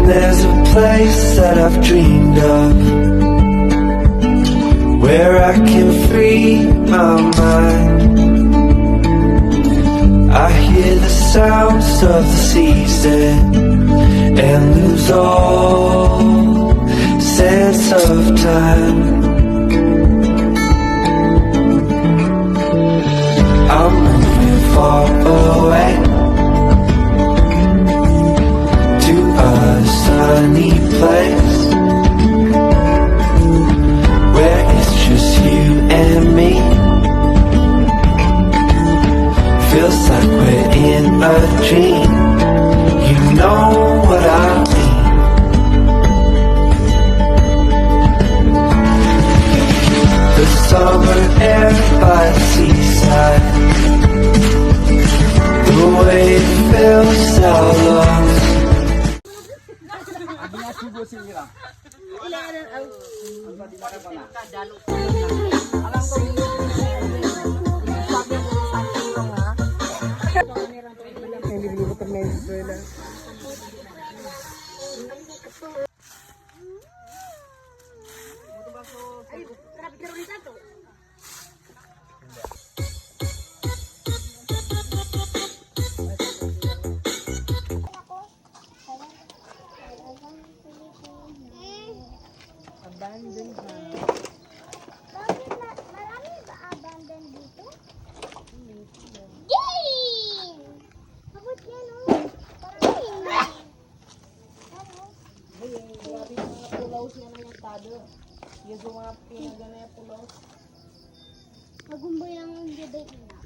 there's a place that I've dreamed of, where I can free my mind. I hear the sounds of the season and lose all sense of time. I'm moving far away to a sunny place where it's just you and me. Feels like we're in a dream. You know what I mean. The summer air by the seaside, the way it feels our love. Abandon ha. Marami ba abandon dito? Yay! Abot yan o. Parang ano? Grabe yung mga pulaw siya na yung tado. Yung mga pinagana yung pulaw. Magumboy lang yung gabay na.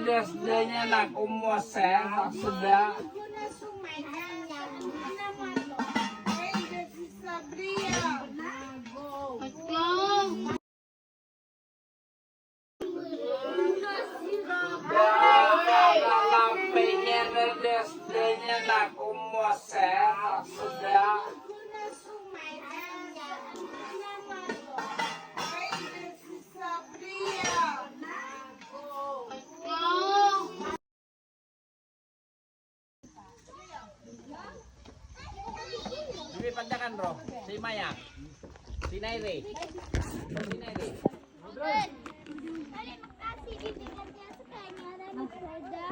Desdanya nak umuasa sudah. Lampainya desdanya nak umuasa sudah. Bibi pandakan bro, si Maya, si Nairi, si Nairi. Terima kasih ditinggalnya sekalian dan sepeda.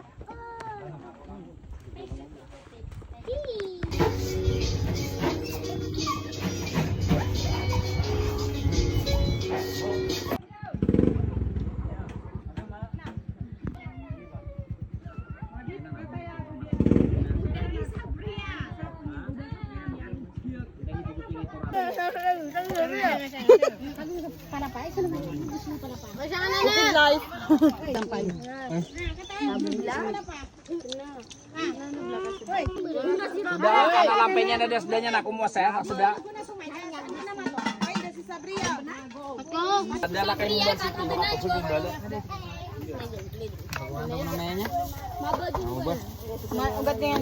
Sudah, karena lampainya ada desdanya nak umuasa sudah. Adalah kayak membuat situ, aku sudah balik. Apa namanya? Mabah. Ugat yan.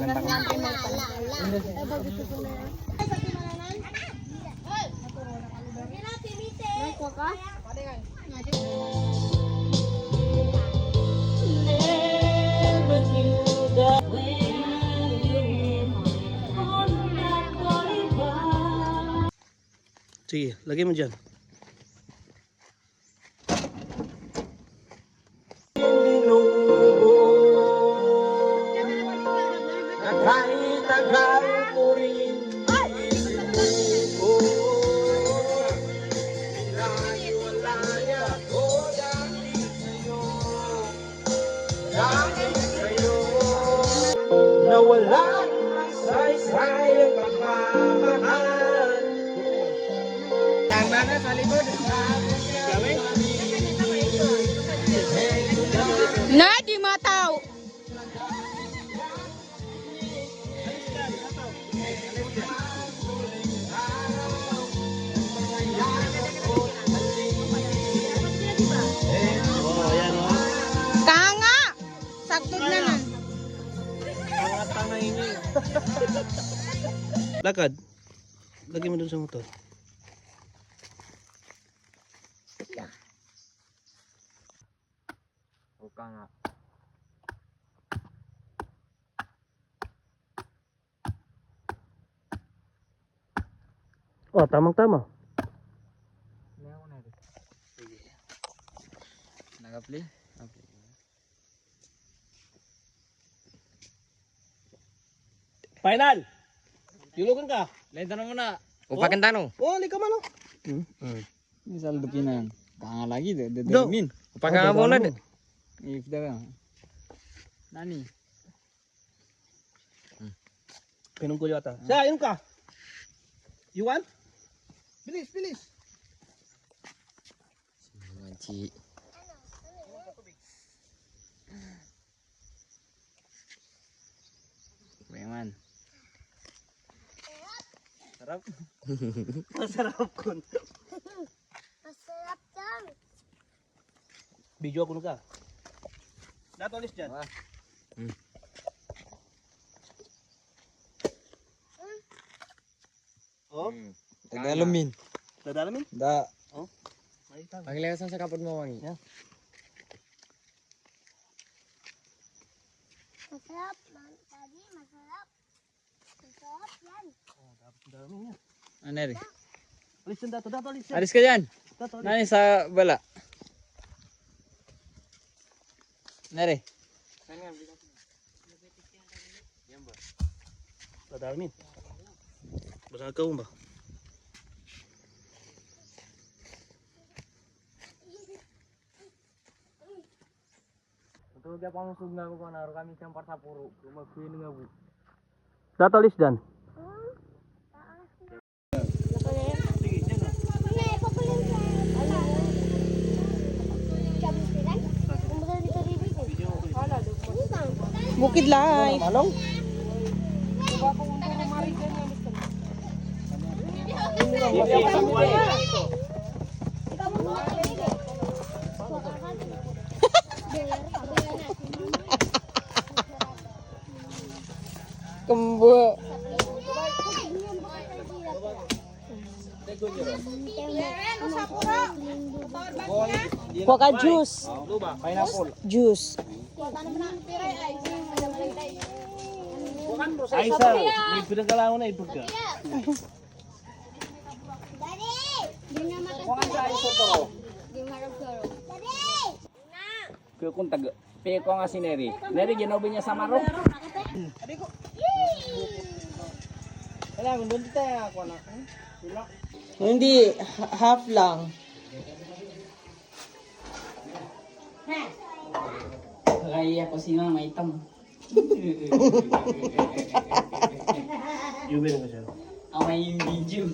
Sige, lagay mo dyan. walang saysay ang pagmamahal. Tama na sa likod. Na, di mataw. Kanga! Saktod na na. Lakad. Lagi mo dun sa motor. Buka nga. Oh, tamang-tama. Nag-apply? Final! Tulugan ka. Lain tanong muna. Upakan tanong. Oh, hindi ka man, oh. Ini sal dukinan. Kanga lagi deh, Do. min. Oh, Upakan apa dadalmin. deh? If dah. Nani. Pinong ko yata. Siya, inom ka. You want? Bilis, bilis. Manci. Preman. Sarap. Masarap kun. Masarap dong. Video ako ka. Datolis dyan. Wah. Oh, Dalamin. dadalamin. Da. Oh. Ay, tama. Pagilasan sa kapod mo wangi. Yeah. Masarap. Tadi masarap. Masarap yan. Dalamin niya. Ano rin? Alis dyan, dato, alis dyan. Alis ka dyan. Dato, alis. Nani sa bala. Nari. Dadalamin. Basta ka ba? Tulog ako ang sugna ko naro kami sampar sa puro. Kumagkuyin nga bu. Dato, alis dyan. Bukid Live. Malong? Kembu. Kuha ka juice. Pineapple. Juice. Ay, sir. May pinagalangon na ibig ka. Daddy! Di na matagpuan. Di maragdoro. Daddy! Kaya kung tag... Pili ko nga si Neri. Neri, ginobi niya sa maro. Kailangan doon tayo ako na. Hindi, half lang. Kaya ko si Mama Itam. Yubi na ka siya. Amay yung video.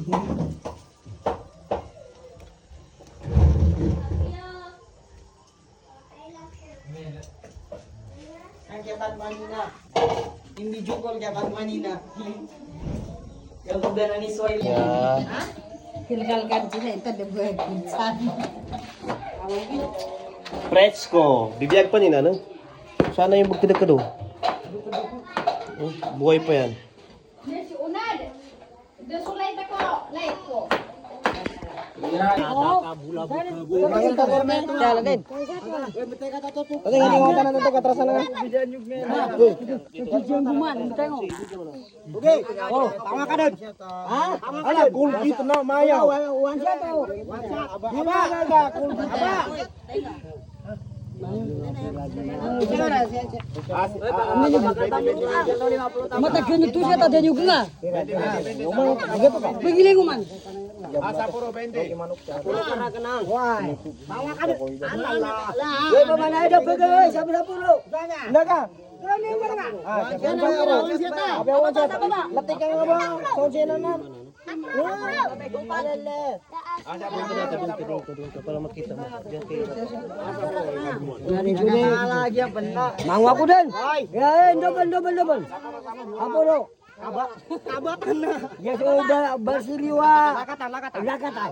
Ang kapat manina. Yung video call kapat manina. Yung pagdana ni Soy. Kilgalgan sila ito de buhay pinsan. Presko. Bibiyag pa nila, no? Sana yung magtidag ka doon. Oh, buhay pa yan. Matagal nito siya tadi juga nga. Pagiling ko man. Yan ang arawan siya ta. Abawan siya. Latik ka nga ba? Sound siya naman. Para makita mo. Diyan kayo. Mangwa ko din. Ya, double. Apa lo? Kabatan na. Ya sudah Barsiliwa. Lakatan.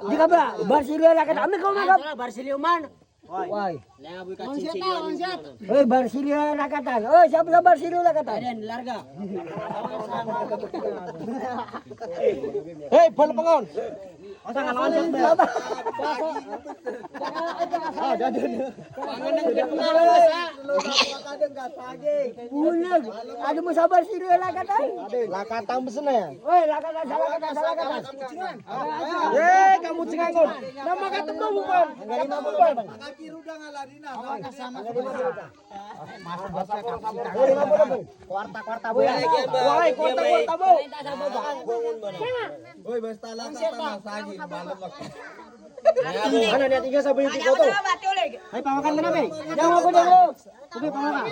Di ka ba? Barsiliwa lakatan. Ami ko magab. Barsiliwa man. Why? Oy, Barsiliwa lakatan. Oy, siapa sa Barsiliwa lakatan? Aden, larga. Hey, palapangon. Asa nga lawan siya? Bulag. Ada mo sa Barsiliwa lakatan? Lakatan mo sana yan. Oy, lakatan. Eh, kamu cengangon. Nama katemu bukan? Galing mo bukan? Kwarta boy. Wahai kwarta bo. Oy, basta lakatan na saging malam. Ano niya tiga sa buhay ko to? Ay pangakan na be. Jangan ako dito. Kubi pangakan.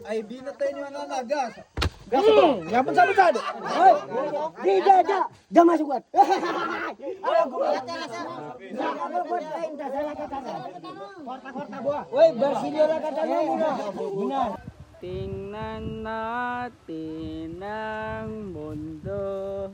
Ay binatay ni mga nagas. Gas to. Yapon sa butad. Oy. Di da. Da masukat. Kwarta buah. Oy, Barsiliwa lakatan mo muna. Benar. Tingnan natin ang mundo.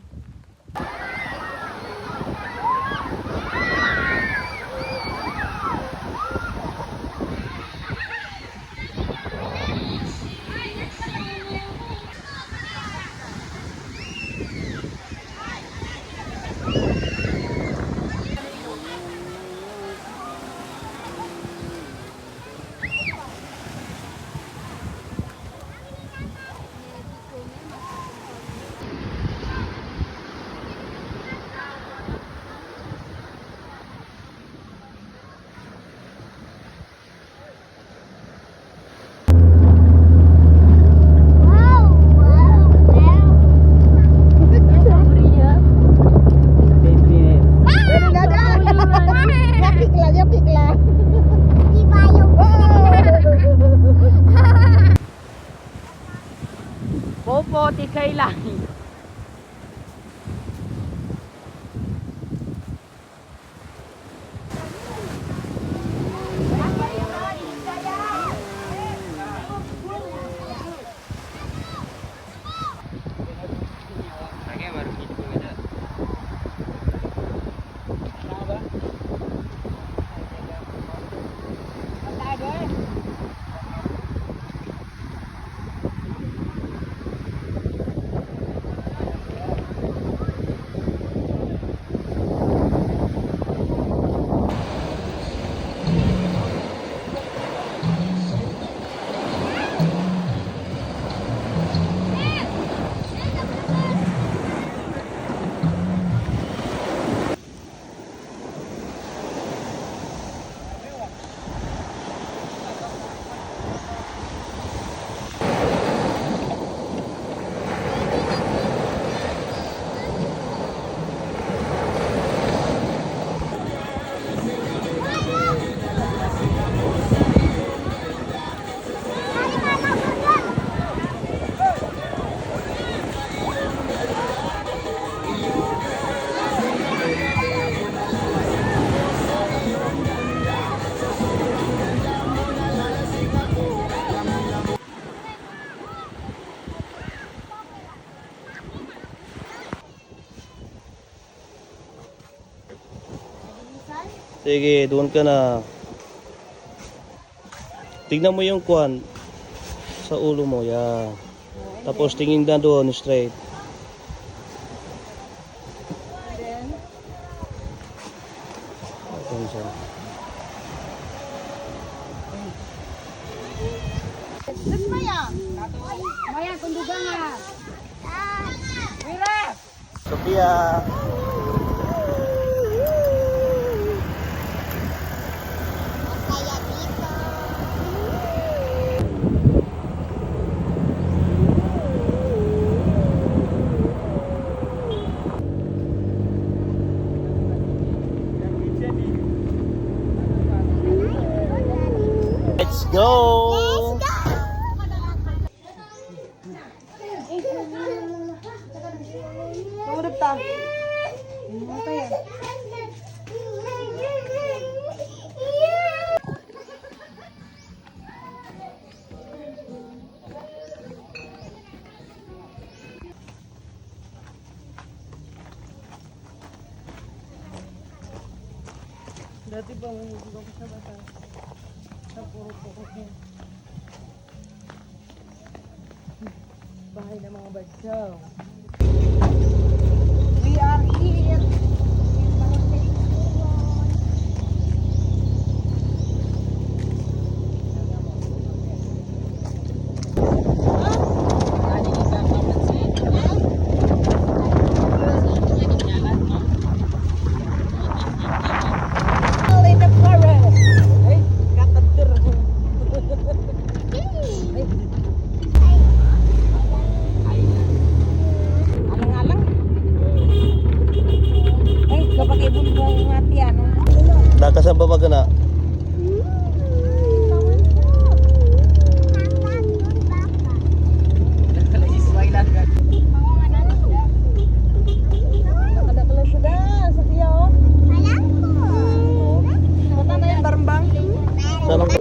Popo, tikay lang. Sige, doon ka na. Tignan mo yung kwan sa ulo mo, yan. Tapos tingin na doon straight. Attention. Maya, kundugan nga. Sophia. Kaya dito. Let's go. Let's go. Dati ba hindi ko sa bata? Sa puro pukot niya. Bahay ng mga badyaw. We are here. In the forest. Ay, katatir. Alang-alang. Ay, kapag ibon mo ang ati, ano? Nakasamba ba ka na? Nakadakala sudah sa tiya, oh. Mata na yung barambang. Saan ang...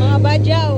Mga badyaw.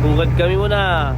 Bungad kami muna.